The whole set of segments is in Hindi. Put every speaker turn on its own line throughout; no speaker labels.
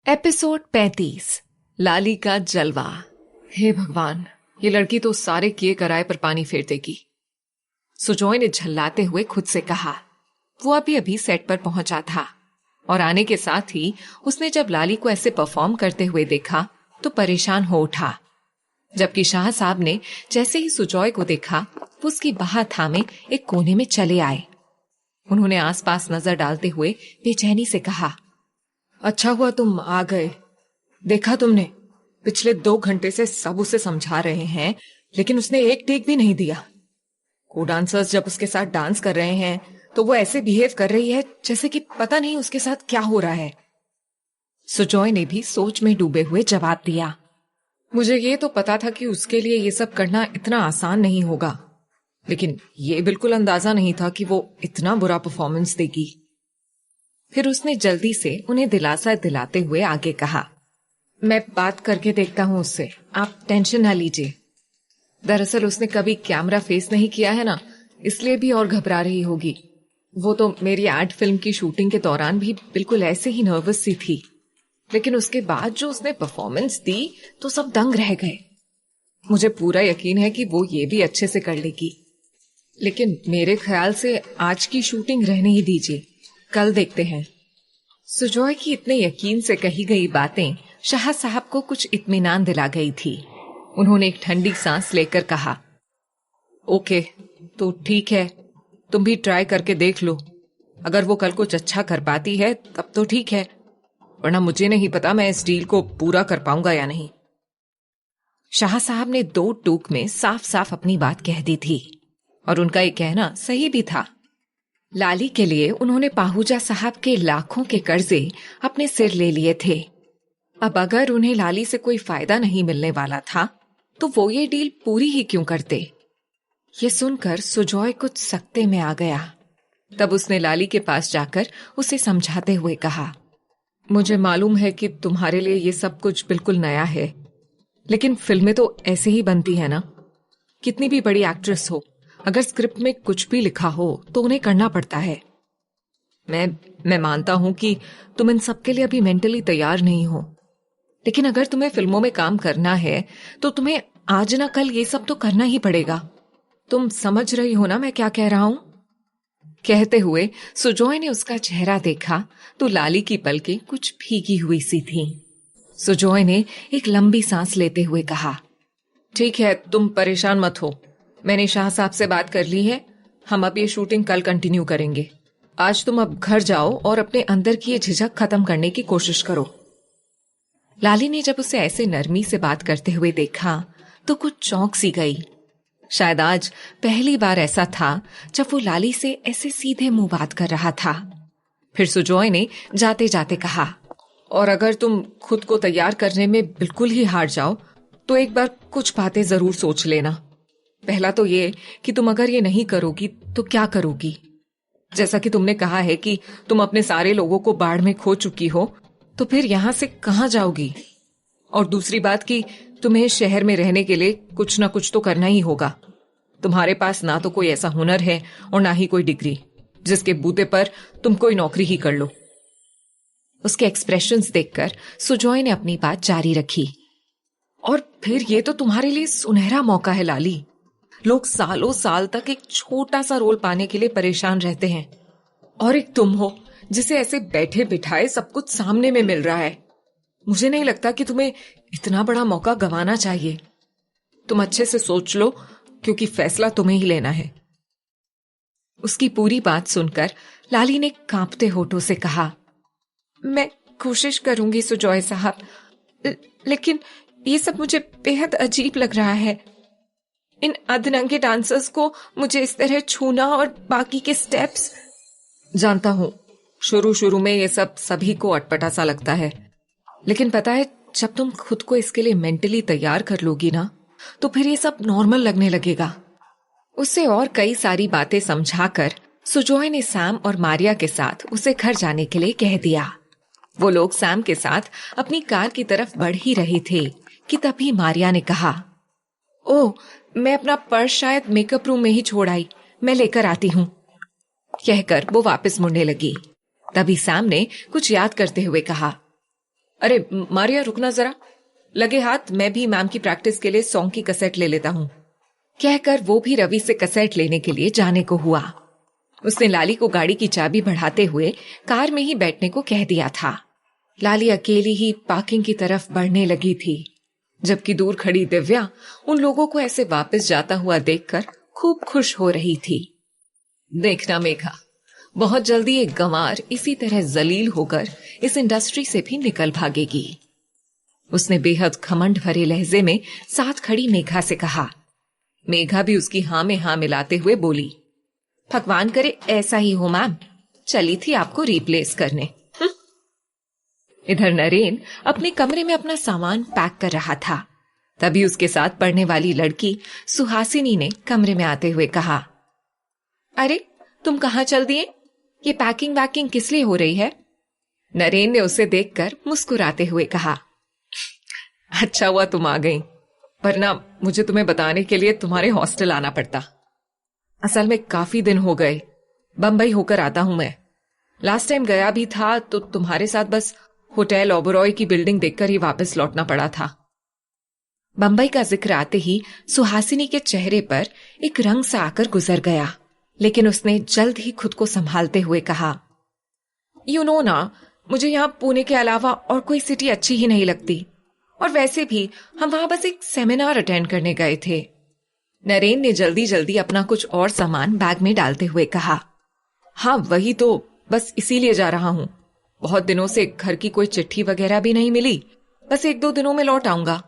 एपिसोड 35। लाली का जलवा। हे भगवान, ये लड़की तो सारे किए कराए पर पानी फेर देगी। सुजॉय ने झल्लाते हुए खुद से कहा। वो अभी अभी सेट पर पहुंचा था और आने के साथ ही उसने जब लाली को ऐसे परफॉर्म करते हुए देखा तो परेशान हो उठा। जबकि शाह साहब ने जैसे ही सुजॉय को देखा वो उसकी बाह थामे एक कोने में चले आए। उन्होंने आसपास नजर डालते हुए बेचैनी से कहा, अच्छा हुआ तुम आ गए। देखा तुमने, पिछले 2 घंटे से सब उसे समझा रहे हैं लेकिन उसने एक टेक भी नहीं दिया। को डांसर्स जब उसके साथ डांस कर रहे हैं तो वो ऐसे बिहेव कर रही है जैसे कि पता नहीं उसके साथ क्या हो रहा है। सुजॉय ने भी सोच में डूबे हुए जवाब दिया, मुझे ये तो पता था कि उसके लिए ये सब करना इतना आसान नहीं होगा, लेकिन ये बिल्कुल अंदाजा नहीं था कि वो इतना बुरा परफॉर्मेंस देगी। फिर उसने जल्दी से उन्हें दिलासा दिलाते हुए आगे कहा, मैं बात करके देखता हूं उससे, आप टेंशन ना लीजिए। दरअसल उसने कभी कैमरा फेस नहीं किया है ना, इसलिए भी और घबरा रही होगी। वो तो मेरी एड फिल्म की शूटिंग के दौरान भी बिल्कुल ऐसे ही नर्वस सी थी, लेकिन उसके बाद जो उसने परफॉर्मेंस दी तो सब दंग रह गए। मुझे पूरा यकीन है कि वो ये भी अच्छे से कर लेगी, लेकिन मेरे ख्याल से आज की शूटिंग रहने ही दीजिए, कल देखते हैं। सुजॉय की इतने यकीन से कही गई बातें शाह साहब को कुछ इत्मीनान दिला गई थी। उन्होंने एक ठंडी सांस लेकर कहा, ओके तो ठीक है, तुम भी ट्राई करके देख लो। अगर वो कल कुछ अच्छा कर पाती है तब तो ठीक है, वरना मुझे नहीं पता मैं इस डील को पूरा कर पाऊंगा या नहीं। शाह साहब ने 2 टूक में साफ साफ अपनी बात कह दी थी और उनका ये कहना सही भी था। लाली के लिए उन्होंने पाहूजा साहब के लाखों के कर्जे अपने सिर ले लिए थे। अब अगर उन्हें लाली से कोई फायदा नहीं मिलने वाला था तो वो ये डील पूरी ही क्यों करते। ये सुनकर सुजॉय कुछ सकते में आ गया। तब उसने लाली के पास जाकर उसे समझाते हुए कहा, मुझे मालूम है कि तुम्हारे लिए ये सब कुछ बिल्कुल नया है, लेकिन फिल्में तो ऐसे ही बनती है ना। कितनी भी बड़ी एक्ट्रेस हो, अगर स्क्रिप्ट में कुछ भी लिखा हो तो उन्हें करना पड़ता है। मैं मानता हूं कि तुम इन सब के लिए अभी मेंटली तैयार नहीं हो, लेकिन अगर तुम्हें फिल्मों में काम करना है तो तुम्हें आज ना कल ये सब तो करना ही पड़ेगा। तुम समझ रही हो ना मैं क्या कह रहा हूं। कहते हुए सुजॉय ने उसका चेहरा देखा तो लाली की पलकें कुछ भीगी हुई सी थीं। सुजॉय ने एक लंबी सांस लेते हुए कहा, ठीक है, तुम परेशान मत हो, मैंने शाह साहब से बात कर ली है। हम अब ये शूटिंग कल कंटिन्यू करेंगे। आज तुम अब घर जाओ और अपने अंदर की ये झिझक खत्म करने की कोशिश करो। लाली ने जब उसे ऐसे नरमी से बात करते हुए देखा तो कुछ चौंक सी गई। शायद आज पहली बार ऐसा था जब वो लाली से ऐसे सीधे मुंह बात कर रहा था। फिर सुजॉय ने जाते जाते कहा, और अगर तुम खुद को तैयार करने में बिल्कुल ही हार जाओ तो एक बार कुछ बातें जरूर सोच लेना। पहला तो ये कि तुम अगर ये नहीं करोगी तो क्या करोगी। जैसा कि तुमने कहा है कि तुम अपने सारे लोगों को बाढ़ में खो चुकी हो, तो फिर यहां से कहां जाओगी। और दूसरी बात कि तुम्हें शहर में रहने के लिए कुछ ना कुछ तो करना ही होगा। तुम्हारे पास ना तो कोई ऐसा हुनर है और ना ही कोई डिग्री जिसके बूते पर तुम कोई नौकरी ही कर लो। उसके एक्सप्रेशंस देखकर सुजॉय ने अपनी बात जारी रखी, और फिर ये तो तुम्हारे लिए सुनहरा मौका है लाली। लोग सालों साल तक एक छोटा सा रोल पाने के लिए परेशान रहते हैं, और एक तुम हो जिसे ऐसे बैठे बिठाए सब कुछ सामने में मिल रहा है। मुझे नहीं लगता कि तुम्हें इतना बड़ा मौका गंवाना चाहिए। तुम अच्छे से सोच लो, क्योंकि फैसला तुम्हें ही लेना है। उसकी पूरी बात सुनकर लाली ने कांपते होठों से कहा, मैं कोशिश करूंगी सुजॉय साहब, लेकिन ये सब मुझे बेहद अजीब लग रहा है। इन अधनंगे डांसर्स को मुझे इस तरह छूना और बाकी के स्टेप्स। जानता हूं शुरू शुरू में ये सब सभी को अटपटा सा लगता है, लेकिन पता है जब तुम खुद को इसके लिए मेंटली तैयार कर लोगी ना तो फिर ये सब नॉर्मल लगने लगेगा। उससे और कई सारी बातें समझाकर सुजॉय ने सैम और मारिया के साथ उसे घर जाने के लिए कह दिया। वो लोग सैम के साथ अपनी कार की तरफ बढ़ ही रहे थे कि तभी मारिया ने कहा, ओह, मैं अपना पर्स शायद मेकअप रूम में ही छोड़ आई, मैं लेकर आती हूँ। कहकर वो वापस मुड़ने लगी। तभी सैम ने कुछ याद करते हुए कहा, अरे मारिया रुकना जरा, लगे हाथ मैं भी मैम की प्रैक्टिस के लिए सॉन्ग की कैसेट ले लेता हूं। कहकर वो भी रवि से कैसेट लेने के लिए जाने को हुआ। उसने लाली को गाड़ी की चाबी बढ़ाते हुए कार में ही बैठने को कह दिया था। लाली अकेली ही पार्किंग की तरफ बढ़ने लगी थी, जबकि दूर खड़ी दिव्या उन लोगों को ऐसे वापस जाता हुआ देखकर खूब खुश हो रही थी। देखना मेघा, बहुत जल्दी एक गंवार इसी तरह जलील होकर इस इंडस्ट्री से भी निकल भागेगी। उसने बेहद घमंड भरे लहजे में साथ खड़ी मेघा से कहा। मेघा भी उसकी हाँ में हाँ मिलाते हुए बोली, भगवान करे ऐसा ही हो मैम, चली थी आपको रिप्लेस करने। इधर नरेन अपने कमरे में अपना सामान पैक कर रहा था। तभी उसके साथ पढ़ने वाली लड़की सुहासिनी ने कमरे में आते हुए कहा, अरे तुम कहाँ चल दिए? ये पैकिंग वैकिंग किस लिए हो रही है? नरेन ने उसे देखकर मुस्कुराते हुए कहा, अच्छा हुआ तुम आ गई, वरना मुझे तुम्हें बताने के लिए तुम्हारे हॉस्टल आना पड़ता। असल में काफी दिन हो गए, बंबई होकर आता हूं मैं। लास्ट टाइम गया भी था तो तुम्हारे साथ बस होटल ओबरॉय की बिल्डिंग देखकर ही वापस लौटना पड़ा था। बंबई का जिक्र आते ही सुहासिनी के चेहरे पर एक रंग सा आकर गुजर गया, लेकिन उसने जल्द ही खुद को संभालते हुए कहा, यू नो ना, मुझे यहाँ पुणे के अलावा और कोई सिटी अच्छी ही नहीं लगती, और वैसे भी हम वहां बस एक सेमिनार अटेंड करने गए थे। नरेन ने जल्दी जल्दी अपना कुछ और सामान बैग में डालते हुए कहा, हाँ वही तो, बस इसीलिए जा रहा हूं। बहुत दिनों से घर की कोई चिट्ठी वगैरह भी नहीं मिली, बस 1-2 दिनों में लौट आऊंगा।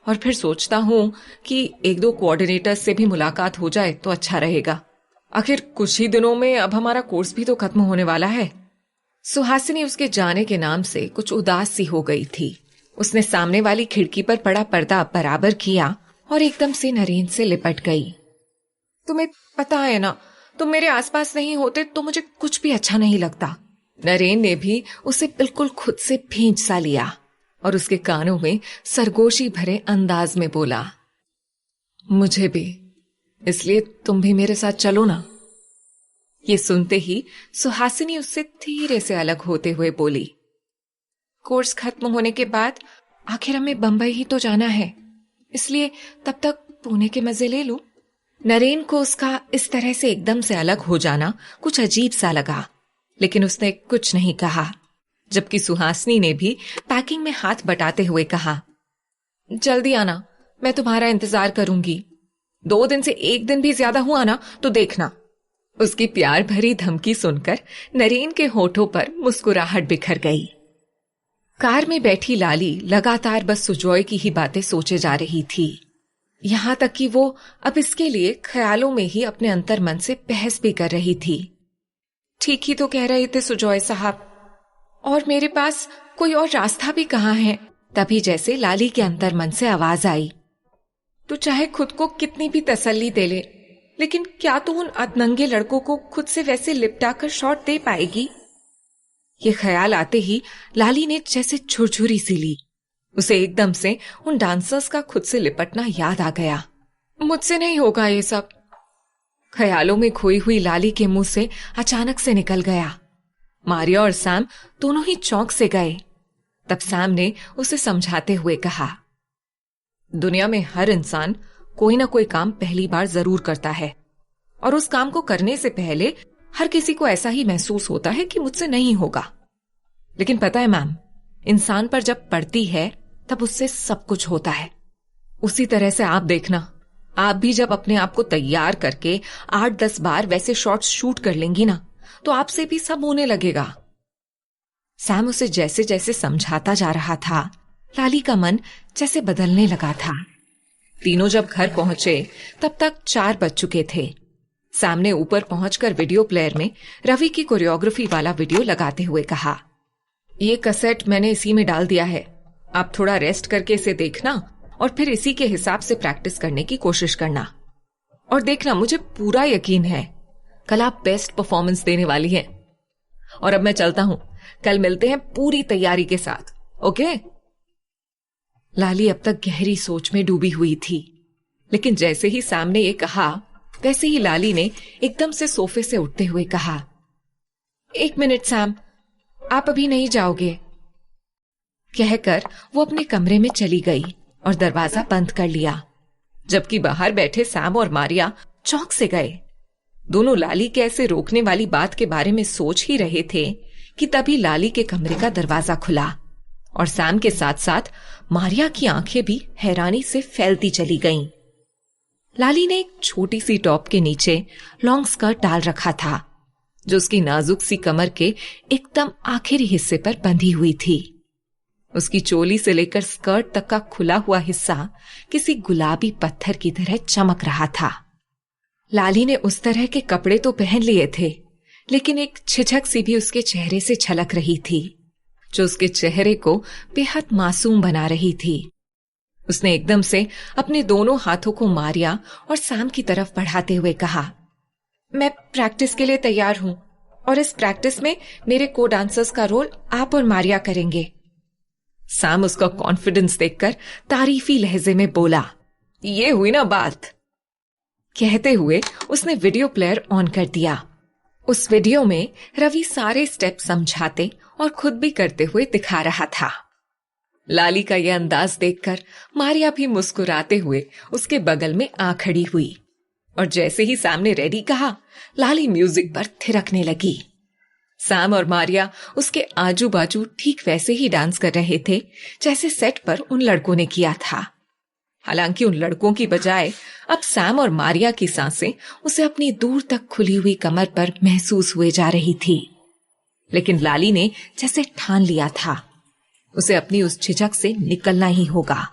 और फिर सोचता हूं कि 1-2 कोऑर्डिनेटर्स से भी मुलाकात हो जाए तो अच्छा रहेगा। आखिर कुछ ही दिनों में अब हमारा कोर्स भी तो खत्म होने वाला है। सुहासिनी उसके जाने के नाम से कुछ उदास सी हो गई थी। उसने सामने वाली खिड़की पर पड़ा पर्दा बराबर किया और एकदम से नरेन से लिपट गई। तुम्हें पता है ना, तुम मेरे आसपास नहीं होते तो मुझे कुछ भी अच्छा नहीं लगता। नरेन ने भी उसे बिल्कुल खुद से भींच सा लिया और उसके कानों में सरगोशी भरे अंदाज में बोला, मुझे भी, इसलिए तुम भी मेरे साथ चलो ना। ये सुनते ही सुहासिनी उससे धीरे से अलग होते हुए बोली, कोर्स खत्म होने के बाद आखिर हमें बंबई ही तो जाना है, इसलिए तब तक पुणे के मजे ले लूं। नरेन को उसका इस तरह से एकदम से अलग हो जाना कुछ अजीब सा लगा, लेकिन उसने कुछ नहीं कहा। जबकि सुहासिनी ने भी पैकिंग में हाथ बटाते हुए कहा, जल्दी आना, मैं तुम्हारा इंतजार करूंगी। 2 दिन से 1 दिन भी ज्यादा हुआ ना तो देखना। उसकी प्यार भरी धमकी सुनकर नरेन के होठों पर मुस्कुराहट बिखर गई। कार में बैठी लाली लगातार बस सुजॉय की ही बातें सोचे जा रही थी, यहां तक कि वो अब इसके लिए ख्यालों में ही अपने अंतर मन से बहस भी कर रही थी। ठीक ही तो कह रहे थे सुजॉय साहब, और मेरे पास कोई और रास्ता भी कहाँ है। तभी जैसे लाली के अंतर मन से आवाज आई, तू चाहे खुद को कितनी भी तसल्ली दे ले, लेकिन क्या तू उन अधनंगे लड़कों को खुद से वैसे लिपटा कर शॉट दे पाएगी? ये ख्याल आते ही लाली ने जैसे छुरछुरी सी ली। उसे एकदम से उन डांसर्स का खुद से लिपटना याद आ गया। मुझसे नहीं होगा ये सब, ख्यालों में खोई हुई लाली के मुंह से अचानक से निकल गया। मारिया और सैम दोनों ही चौंक से गए। तब सैम ने उसे समझाते हुए कहा, दुनिया में हर इंसान कोई ना कोई काम पहली बार जरूर करता है, और उस काम को करने से पहले हर किसी को ऐसा ही महसूस होता है कि मुझसे नहीं होगा। लेकिन पता है मैम, इंसान पर जब पड़ती है तब उससे सब कुछ होता है। उसी तरह से आप देखना, आप भी जब अपने आप को तैयार करके 8-10 बार वैसे शॉट्स शूट कर लेंगी ना, तो आपसे भी सब होने लगेगा। सैम उसे जैसे जैसे समझाता जा रहा था, लाली का मन जैसे बदलने लगा था। तीनों जब घर पहुंचे तब तक 4 बज चुके थे। सैम ने ऊपर पहुंचकर वीडियो प्लेयर में रवि की कोरियोग्राफी वाला वीडियो लगाते हुए कहा, ये कैसेट मैंने इसी में डाल दिया है, आप थोड़ा रेस्ट करके इसे देखना और फिर इसी के हिसाब से प्रैक्टिस करने की कोशिश करना। और देखना, मुझे पूरा यकीन है कल आप बेस्ट परफॉर्मेंस देने वाली हैं। और अब मैं चलता हूं, कल मिलते हैं पूरी तैयारी के साथ, ओके? लाली अब तक गहरी सोच में डूबी हुई थी, लेकिन जैसे ही सैम ने ये कहा, वैसे ही लाली ने एकदम से सोफे से उठते हुए कहा, 1 मिनट सैम, आप अभी नहीं जाओगे? कहकर वो अपने कमरे में चली गई और दरवाजा बंद कर लिया, जबकि बाहर बैठे सैम और मारिया चौंक से गए। दोनों लाली के ऐसे रोकने वाली बात के बारे में सोच ही रहे थे कि तभी लाली के कमरे का दरवाजा खुला और सैम के साथ साथ मारिया की आंखें भी हैरानी से फैलती चली गईं। लाली ने एक छोटी सी टॉप के नीचे लॉन्ग स्कर्ट डाल रखा था, जो उसकी नाजुक सी कमर के एकदम आखिरी हिस्से पर बंधी हुई थी। उसकी चोली से लेकर स्कर्ट तक का खुला हुआ हिस्सा किसी गुलाबी पत्थर की तरह चमक रहा था। लाली ने उस तरह के कपड़े तो पहन लिए थे, लेकिन एक झिझक सी भी उसके चेहरे से छलक रही थी, जो उसके चेहरे को बेहद मासूम बना रही थी। उसने एकदम से अपने दोनों हाथों को मारिया और सैम की तरफ बढ़ाते हुए कहा, मैं प्रैक्टिस के लिए तैयार हूं और इस प्रैक्टिस में मेरे को डांसर्स का रोल आप और मारिया करेंगे। सैम उसका कॉन्फिडेंस देखकर तारीफी लहजे में बोला, ये हुई ना बात। कहते हुए उसने वीडियो प्लेयर ऑन कर दिया। उस वीडियो में रवि सारे स्टेप समझाते और खुद भी करते हुए दिखा रहा था। लाली का यह अंदाज देखकर मारिया भी मुस्कुराते हुए उसके बगल में आ खड़ी हुई और जैसे ही सैम ने रेडी कहा, लाली म्यूजिक पर थिरकने लगी। सैम और मारिया उसके आजू बाजू ठीक वैसे ही डांस कर रहे थे जैसे सेट पर उन लड़कों ने किया था। हालांकि उन लड़कों की बजाय अब सैम और मारिया की सांसें उसे अपनी दूर तक खुली हुई कमर पर महसूस हुए जा रही थी। लेकिन लाली ने जैसे ठान लिया था, उसे अपनी उस झिझक से निकलना ही होगा।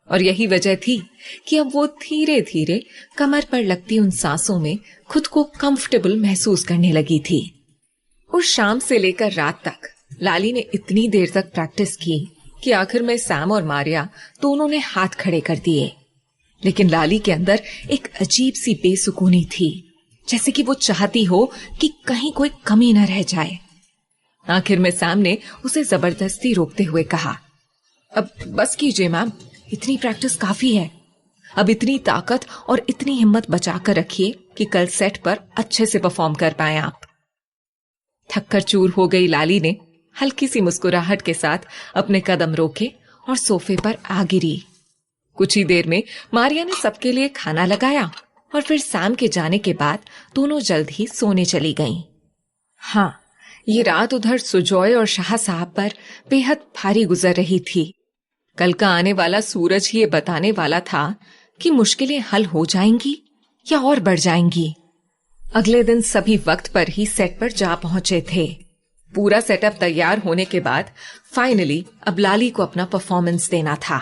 और यही वजह थी कि अब वो धीरे धीरे कमर पर लगती उन सांसों में खुद को कंफर्टेबल महसूस करने लगी थी। उस शाम से लेकर रात तक लाली ने इतनी देर तक प्रैक्टिस की कि आखिर में सैम और मारिया दोनों ने हाथ खड़े कर दिए। लेकिन लाली के अंदर एक अजीब सी बेसुकूनी थी, जैसे कि वो चाहती हो कि कहीं कोई कमी न रह जाए। आखिर में सैम ने उसे जबरदस्ती रोकते हुए कहा, अब बस कीजिए मैम, इतनी प्रैक्टिस काफी है। अब इतनी ताकत और इतनी हिम्मत बचाकर रखिए कि कल सेट पर अच्छे से परफॉर्म कर पाए आप। थककर चूर हो गई लाली ने हल्की सी मुस्कुराहट के साथ अपने कदम रोके और सोफे पर आ गिरी। कुछ ही देर में मारिया ने सबके लिए खाना लगाया और फिर सैम के जाने के बाद दोनों जल्द ही सोने चली गईं। हाँ, ये रात उधर सुजॉय और शाह साहब पर बेहद भारी गुजर रही थी। कल का आने वाला सूरज ही ये बताने वाला था कि मुश्किलें हल हो जाएंगी या और बढ़ जाएंगी। अगले दिन सभी वक्त पर ही सेट पर जा पहुंचे थे। पूरा सेटअप तैयार होने के बाद फाइनली अब लाली को अपना परफॉर्मेंस देना था,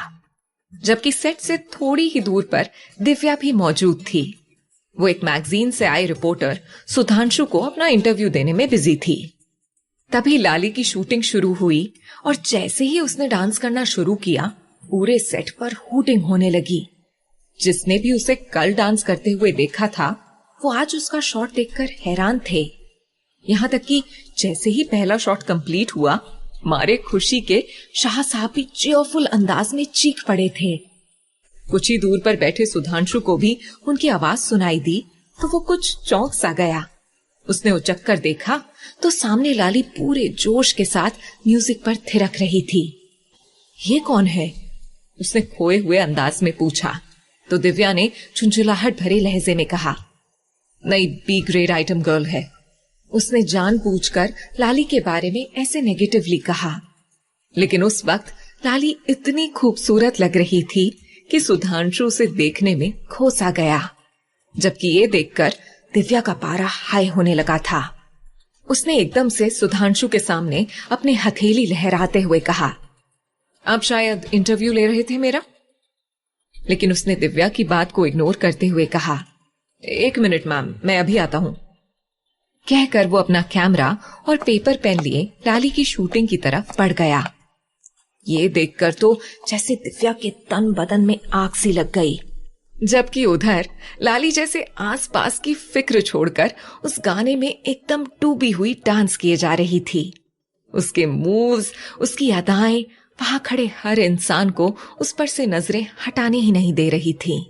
जबकि सेट से थोड़ी ही दूर पर दिव्या भी मौजूद थी। वो एक मैगजीन से आए रिपोर्टर सुधांशु को अपना इंटरव्यू देने में बिजी थी। तभी लाली की शूटिंग शुरू हुई और जैसे ही उसने डांस करना शुरू किया, पूरे सेट पर हूटिंग होने लगी। जिसने भी उसे कल डांस करते हुए देखा था, वो आज उसका शॉट देखकर हैरान थे। यहाँ तक कि जैसे ही पहला शॉट कंप्लीट हुआ, मारे खुशी के शाह साहब भी चीयरफुल अंदाज में चीख पड़े थे। कुछ ही दूर पर बैठे सुधांशु को भी उनकी आवाज सुनाई दी तो वो कुछ चौंक सा गया। उसने उचक कर देखा तो सामने लाली पूरे जोश के साथ म्यूजिक पर थिरक रही थी। ये कौन है? उसने खोए हुए अंदाज में पूछा तो दिव्या ने झुंझुलाहट भरे लहजे में कहा, नई बी ग्रेड आइटम गर्ल है। उसने जानबूझकर लाली के बारे में ऐसे नेगेटिवली कहा, लेकिन उस वक्त लाली इतनी खूबसूरत लग रही थी कि सुधांशु उसे देखने में खो सा गया। जबकि ये देखकर दिव्या का पारा हाई होने लगा था। उसने एकदम से सुधांशु के सामने अपनी हथेली लहराते हुए कहा, आप शायद इंटरव्यू ले रहे थे मेरा? लेकिन उसने दिव्या की बात को इग्नोर करते हुए कहा, एक मिनट मैम, मैं अभी आता हूं। कहकर वो अपना कैमरा और पेपर पेन लिए लाली की शूटिंग की तरफ बढ़ गया। ये देखकर तो जैसे दिव्या के तन बदन में आग सी लग गई, जबकि उधर लाली जैसे आसपास की फिक्र छोड़कर उस गाने में एकदम डूबी हुई डांस किए जा रही थी। उसके मूव्स, उसकी अदाएं वहां खड़े हर इंसान को उस पर से नजरें हटाने ही नहीं दे रही थी।